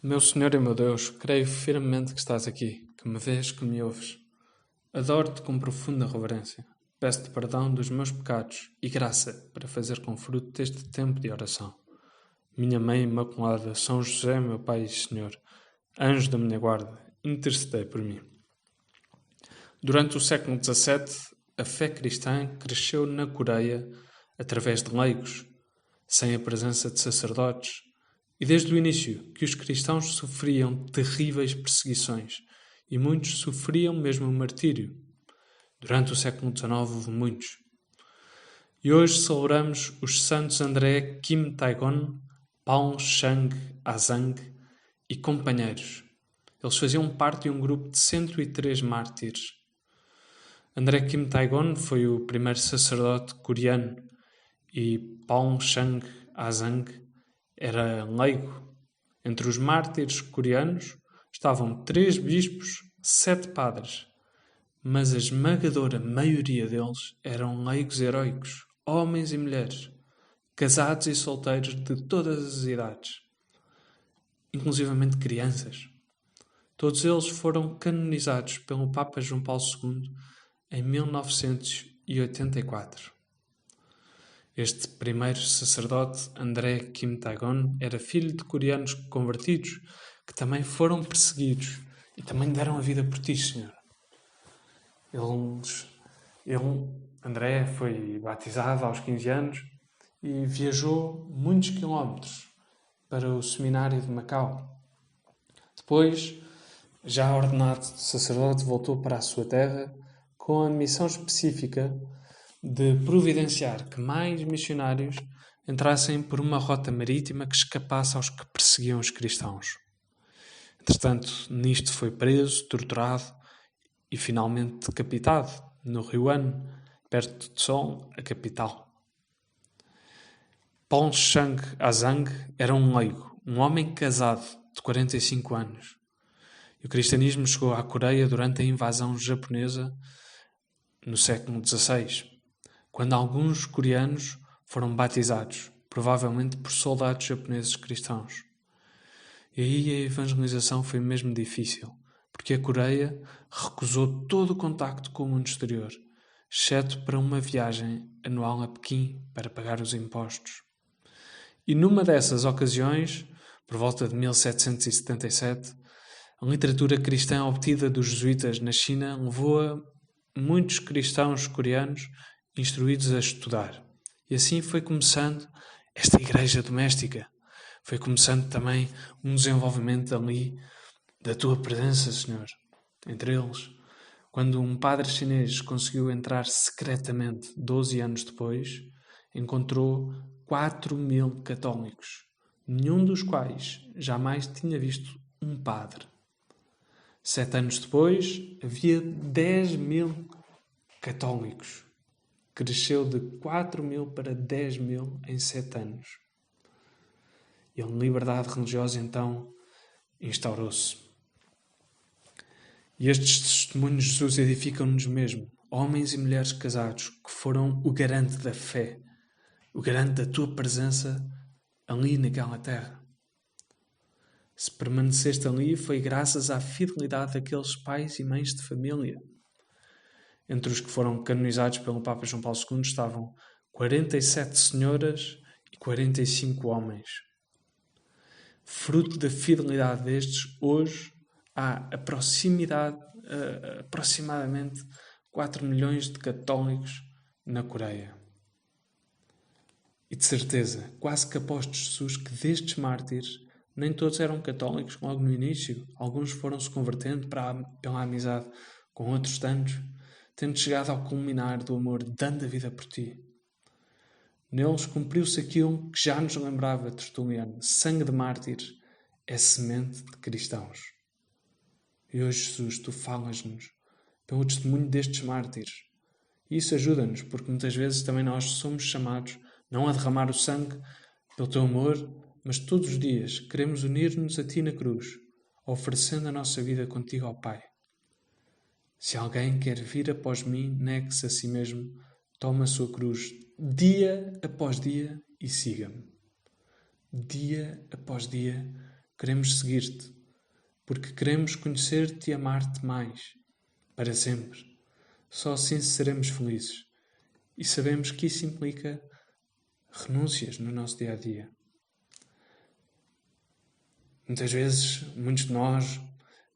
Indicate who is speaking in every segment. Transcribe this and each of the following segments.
Speaker 1: Meu Senhor e meu Deus, creio firmemente que estás aqui, que me vês, que me ouves. Adoro-te com profunda reverência. Peço-te perdão dos meus pecados e graça para fazer com fruto deste tempo de oração. Minha Mãe Imaculada, São José, meu Pai e Senhor, anjo da minha guarda, intercedei por mim. Durante o século XVII, a fé cristã cresceu na Coreia através de leigos, sem a presença de sacerdotes, e desde o início que os cristãos sofriam terríveis perseguições e muitos sofriam mesmo o martírio. Durante o século XIX houve muitos. E hoje celebramos os santos André Kim Taegon, Paul Chang Azang e companheiros. Eles faziam parte de um grupo de 103 mártires. André Kim Taegon foi o primeiro sacerdote coreano e Paul Chang Azang era leigo. Entre os mártires coreanos estavam 3 bispos, 7 padres, mas a esmagadora maioria deles eram leigos heroicos, homens e mulheres, casados e solteiros de todas as idades, inclusivamente crianças. Todos eles foram canonizados pelo Papa João Paulo II em 1984. Este primeiro sacerdote, André Kim Taegon, era filho de coreanos convertidos que também foram perseguidos e também deram a vida por ti, Senhor. André, foi batizado aos 15 anos e viajou muitos quilómetros para o seminário de Macau. Depois, já ordenado sacerdote, voltou para a sua terra com a missão específica de providenciar que mais missionários entrassem por uma rota marítima que escapasse aos que perseguiam os cristãos. Entretanto, nisto foi preso, torturado e finalmente decapitado no Rio An, perto de Seul, a capital. Paul Chang Azang era um leigo, um homem casado de 45 anos. E o cristianismo chegou à Coreia durante a invasão japonesa no século XVI, quando alguns coreanos foram batizados, provavelmente por soldados japoneses cristãos. E aí a evangelização foi mesmo difícil, porque a Coreia recusou todo o contacto com o mundo exterior, exceto para uma viagem anual a Pequim para pagar os impostos. E numa dessas ocasiões, por volta de 1777, a literatura cristã obtida dos jesuítas na China levou a muitos cristãos coreanos instruídos a estudar. E assim foi começando esta igreja doméstica. Foi começando também um desenvolvimento ali da tua presença, Senhor. Entre eles, quando um padre chinês conseguiu entrar secretamente 12 anos depois, encontrou 4.000 católicos, nenhum dos quais jamais tinha visto um padre. 7 anos depois, havia 10.000 católicos. Cresceu de 4.000 para 10.000 em 7 anos. E a liberdade religiosa, então, instaurou-se. E estes testemunhos de Jesus edificam-nos mesmo, homens e mulheres casados, que foram o garante da fé, o garante da tua presença ali naquela terra. Se permaneceste ali, foi graças à fidelidade daqueles pais e mães de família. Entre os que foram canonizados pelo Papa João Paulo II estavam 47 senhoras e 45 homens. Fruto da fidelidade destes, hoje há aproximadamente 4 milhões de católicos na Coreia. E de certeza, quase que aposto Jesus que destes mártires, nem todos eram católicos logo no início. Alguns foram-se convertendo pela amizade com outros tantos, tendo chegado ao culminar do amor, dando a vida por ti. Neles cumpriu-se aquilo que já nos lembrava Tertuliano: sangue de mártires é semente de cristãos. E hoje, Jesus, tu falas-nos pelo testemunho destes mártires. E isso ajuda-nos, porque muitas vezes também nós somos chamados não a derramar o sangue pelo teu amor, mas todos os dias queremos unir-nos a ti na cruz, oferecendo a nossa vida contigo ao Pai. Se alguém quer vir após mim, negue-se a si mesmo, tome a sua cruz dia após dia e siga-me. Dia após dia, queremos seguir-te, porque queremos conhecer-te e amar-te mais, para sempre. Só assim seremos felizes. E sabemos que isso implica renúncias no nosso dia-a-dia. Muitas vezes, muitos de nós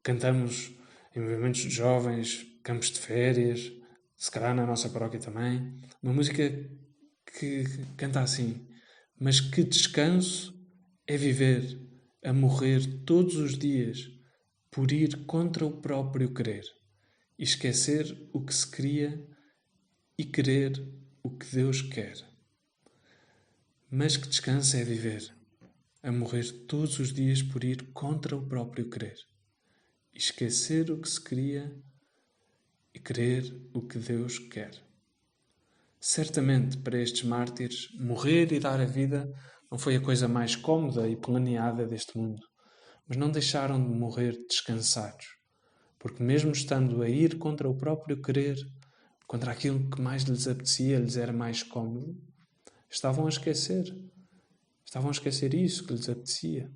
Speaker 1: cantamos em movimentos de jovens, campos de férias, se calhar na nossa paróquia também, uma música que canta assim: mas que descanso é viver, a morrer todos os dias, por ir contra o próprio querer, e esquecer o que se queria e querer o que Deus quer. Mas que descanso é viver, a morrer todos os dias por ir contra o próprio querer, e esquecer o que se queria e querer o que Deus quer. Certamente, para estes mártires, morrer e dar a vida não foi a coisa mais cómoda e planeada deste mundo, mas não deixaram de morrer descansados, porque mesmo estando a ir contra o próprio querer, contra aquilo que mais lhes apetecia, lhes era mais cómodo, estavam a esquecer isso que lhes apetecia,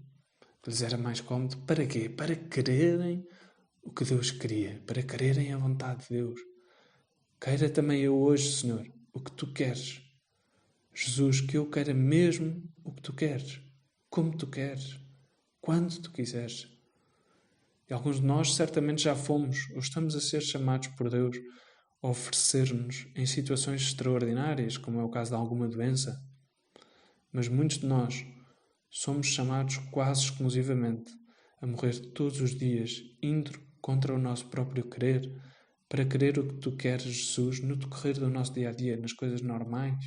Speaker 1: que lhes era mais cómodo. Para quê? Para quererem o que Deus queria, para quererem a vontade de Deus. Queira também eu hoje, Senhor, o que Tu queres. Jesus, que eu queira mesmo o que Tu queres, como Tu queres, quando Tu quiseres. E alguns de nós certamente já fomos ou estamos a ser chamados por Deus a oferecer-nos em situações extraordinárias, como é o caso de alguma doença. Mas muitos de nós somos chamados quase exclusivamente a morrer todos os dias, indo contra o nosso próprio querer, para querer o que Tu queres, Jesus, no decorrer do nosso dia-a-dia, nas coisas normais.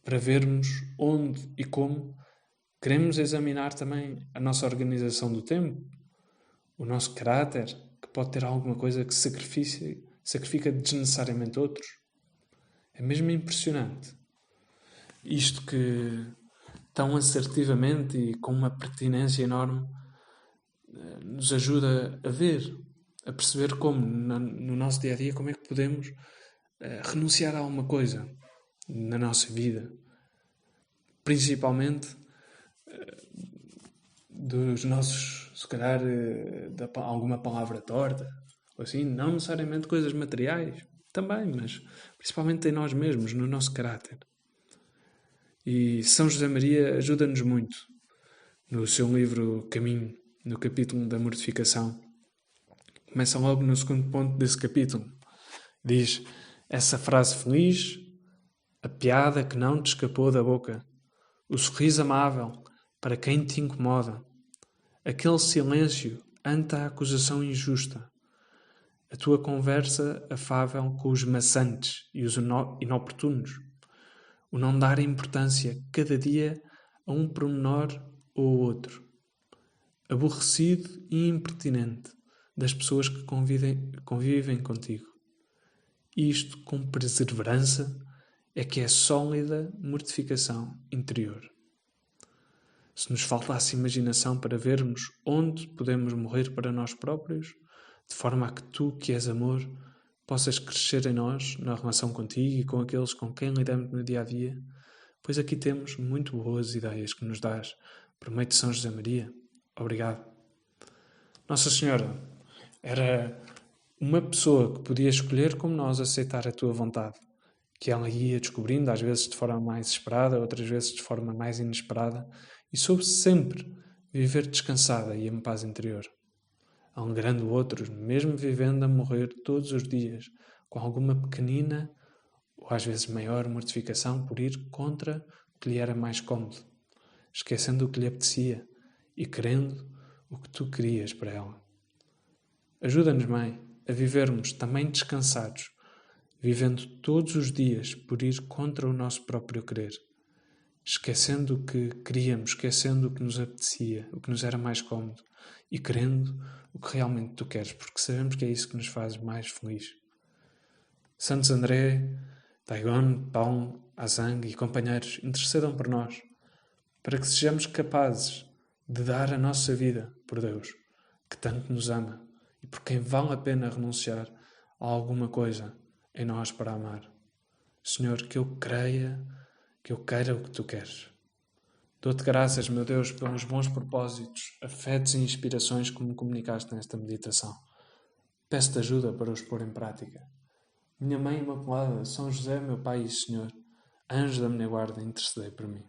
Speaker 1: Para vermos onde e como queremos examinar também a nossa organização do tempo, o nosso caráter, que pode ter alguma coisa que sacrifica desnecessariamente outros. É mesmo impressionante. Isto que tão assertivamente e com uma pertinência enorme nos ajuda a ver, a perceber como no nosso dia-a-dia, como é que podemos renunciar a alguma coisa na nossa vida. Principalmente dos nossos, se calhar, alguma palavra torta, ou assim, não necessariamente coisas materiais, também, mas principalmente em nós mesmos, no nosso caráter. E São José Maria ajuda-nos muito no seu livro Caminho, no capítulo da mortificação. Começa logo no segundo ponto desse capítulo. Diz essa frase feliz: a piada que não te escapou da boca, o sorriso amável para quem te incomoda, aquele silêncio ante a acusação injusta, a tua conversa afável com os maçantes e os inoportunos, o não dar importância cada dia a um pormenor ou outro, aborrecido e impertinente das pessoas que convivem contigo. Isto, com perseverança, é que é sólida mortificação interior. Se nos faltasse imaginação para vermos onde podemos morrer para nós próprios, de forma a que Tu, que és amor, possas crescer em nós, na relação contigo e com aqueles com quem lidamos no dia-a-dia, pois aqui temos muito boas ideias que nos dás por meio de São José Maria. Obrigado. Nossa Senhora era uma pessoa que podia escolher como nós aceitar a Tua vontade, que ela ia descobrindo, às vezes de forma mais esperada, outras vezes de forma mais inesperada, e soube sempre viver descansada e em paz interior, alegrando outros, mesmo vivendo a morrer todos os dias, com alguma pequenina ou às vezes maior mortificação por ir contra o que lhe era mais cômodo, esquecendo o que lhe apetecia e querendo o que Tu querias para ela. Ajuda-nos, Mãe, a vivermos também descansados, vivendo todos os dias por ir contra o nosso próprio querer, esquecendo o que queríamos, esquecendo o que nos apetecia, o que nos era mais cômodo, e querendo o que realmente Tu queres, porque sabemos que é isso que nos faz mais feliz. Santos André, Taigon, Paulo, Azang e companheiros, intercedam por nós, para que sejamos capazes de dar a nossa vida por Deus, que tanto nos ama, e por quem vale a pena renunciar a alguma coisa em nós para amar. Senhor, que eu queira o que Tu queres. Dou-te graças, meu Deus, pelos bons propósitos, afetos e inspirações que me comunicaste nesta meditação. Peço-te ajuda para os pôr em prática. Minha Mãe Imaculada, São José, meu Pai e Senhor, anjo da minha guarda, intercedei por mim.